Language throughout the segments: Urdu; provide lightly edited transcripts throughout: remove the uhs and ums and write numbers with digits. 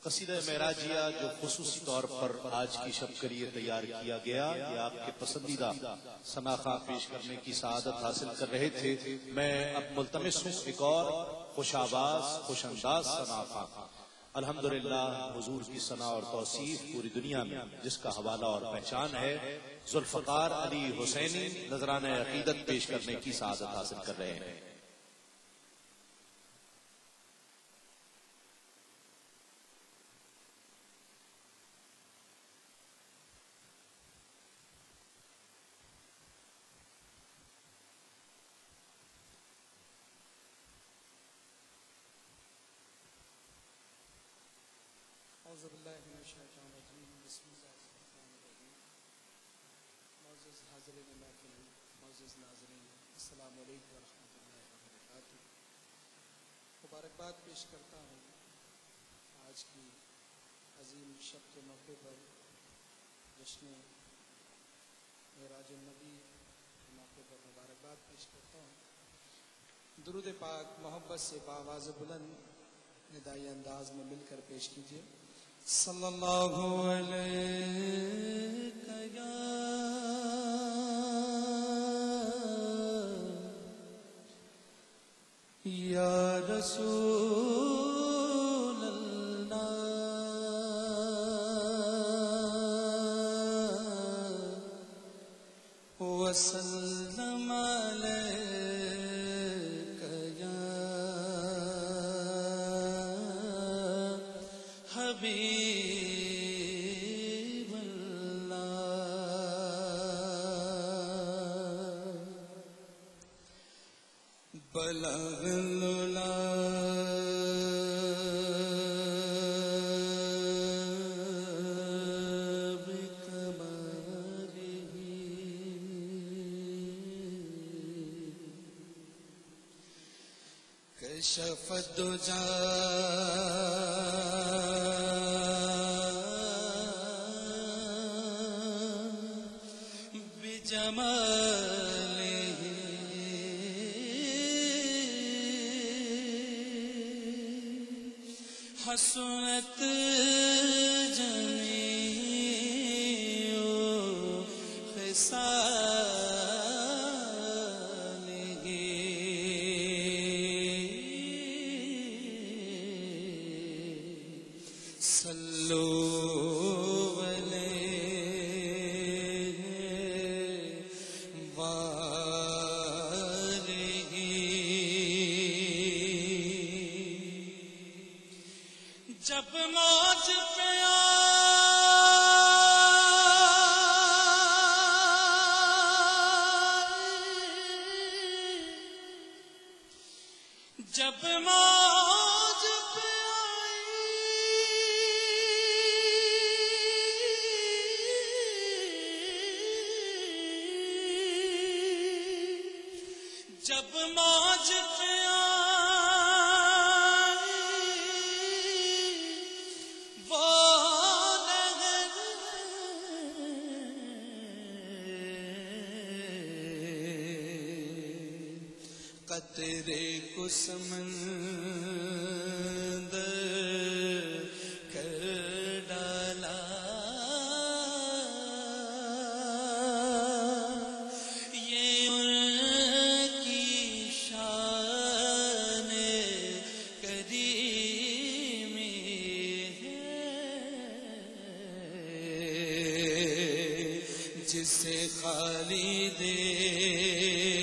قصیدہ معراجیہ جو خصوصی طور پر آج کی شب کے لیے تیار کیا گیا، یہ آپ کے پسندیدہ ثناخواں پیش کرنے کی سعادت حاصل کر رہے تھے۔ میں اب ملتمس ہوں ایک اور خوش آواز خوش انداز ثناخواں۔ الحمدللہ حضور کی ثنا اور توصیف پوری دنیا میں جس کا حوالہ اور پہچان ہے، ذوالفقار علی حسینی نذرانہ عقیدت پیش کرنے کی سعادت حاصل کر رہے ہیں۔ اعوذ باللہ من الشیطان الرجیم، بسم اللہ الرحمن الرحیم۔ معزز حاضرین محفل، معزز ناظرین، السلام علیکم ورحمۃ اللہ وبرکاتہ۔ مبارکباد پیش کرتا ہوں آج کی عظیم شب کے موقع پر، جشن معراج النبی کے موقع پر مبارکباد پیش کرتا ہوں۔ درود پاک محبت سے بآواز بلند ندائی انداز میں مل کر پیش کیجیے۔ صلی اللہ علیہ یا رسول اللہ وسلم علیک یا حبیب اللہ بلغ العلا بکمالہ کشف الدجی بجمالہ حسنت جمیع خصالہ صلو علیہ وآلہ۔ جب موج پہ جب موج پہ جب موج پہ وہ لہر قطرے کو سمندر کر ڈالا، یہ ان کی شان کریمی ہے، جسے خالی دیکھا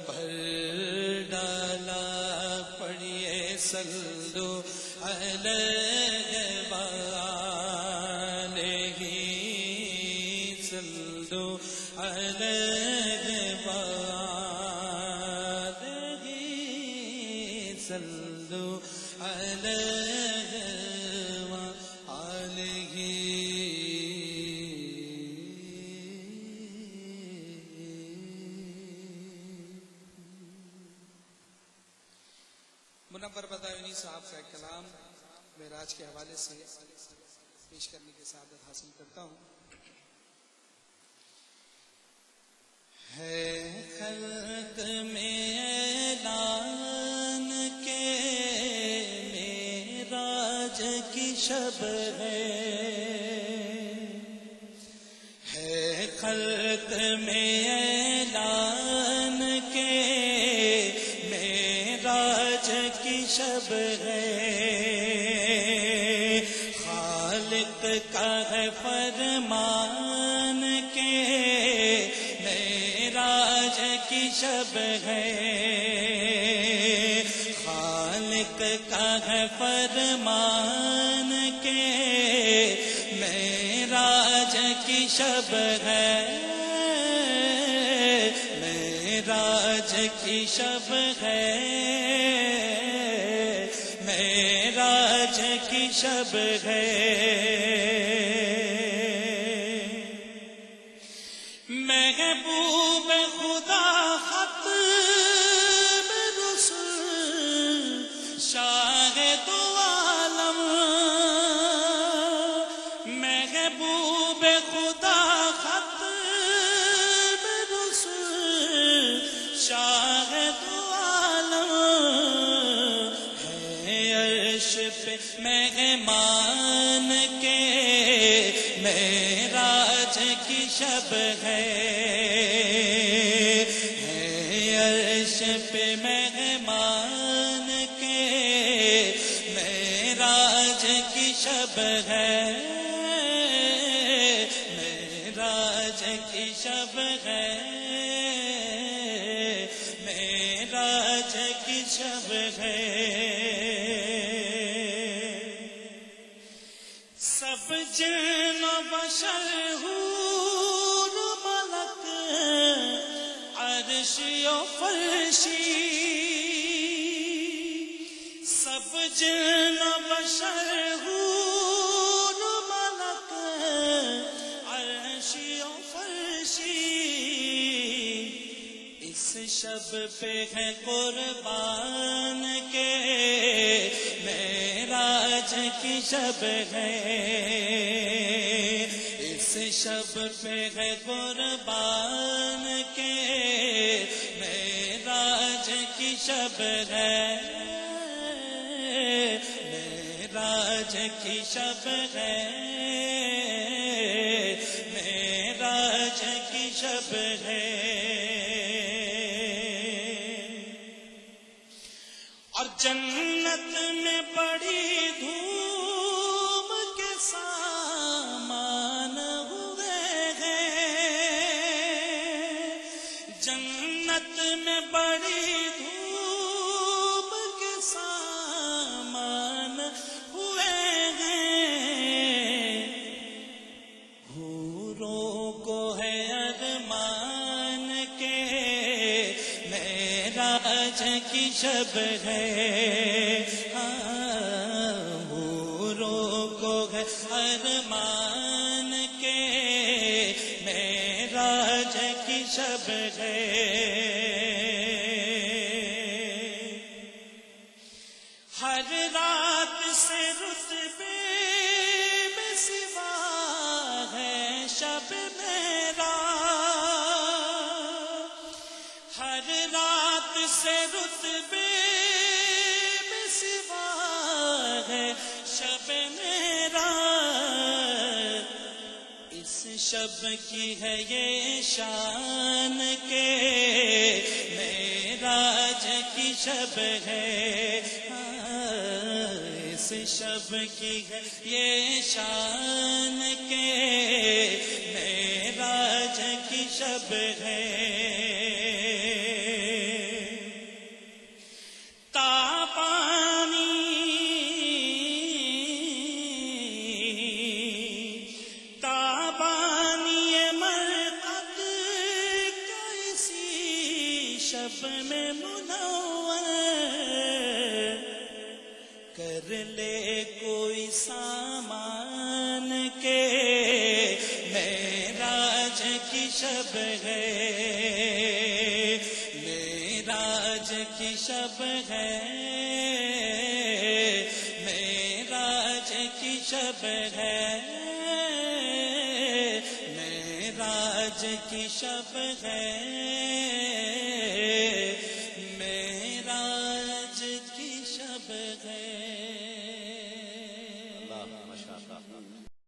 بھر ڈالا۔ پڑھیے صلو علیہ وآلہ، صلو علیہ وآلہ، صلو علیہ وآلہ۔ منور بداعینی صاحب کا کلام معراج کے حوالے سے پیش کرنے کی سعادت حاصل کرتا ہوں۔ ہے خلق میں اعلان کے میرا معراج کی شب ہے خلق میں اعلان کے معراج کی شب ہے، خالق کا ہے فرمان کے معراج کی شب ہے، خالق کا ہے فرمان کے معراج کی شب ہے، معراج کی شب ہے، معراج کی شب ہے۔ محبوب خدا ختم رسل شاہد عالم، محبوب خدا ختم رسل شاہد عالم، ہے عرش پہ مہمان کے معراج کی شب ہے، عرش پہ مہمان کے معراج کی شب ہے، معراج کی شب ہے، معراج کی شب ہے۔ سب جن و بشر حور و ملک عرشی و فرشی، سب جن و بشر حور و ملک عرشی و فرشی، اس شب پہ ہے قربان کے معراج کی شب ہے، اس شب پہ ہے قربان کے معراج کی شب ہے، معراج کی شب ہے، معراج کی شب ہے۔ اور جنت میں بڑی دھوم کے سامان ہوئے ہیں، جنت میں بڑی دھوم کے سامان ہوئے ہیں، حوروں کو ہے ارمان کے معراج کی شب ہے، حوروں کو ہے ارمان کے معراج کی شب ہے۔ ہر رات سے رتبے میں سوا ہے شب معراج، ہر رات سے رتبے میں سوا ہے شب معراج، اس شب کی ہے یہ شان کے معراج کی شب ہے، اس شب کی ہے یہ شان کے معراج کی شب ہے۔ شب میں منور کر لے کوئی سامان کے معراج کی شب ہے، معراج کی شب ہے، معراج کی شب ہے، معراج کی شب ہے، معراج کی شب ہے۔ انشاءاللہ.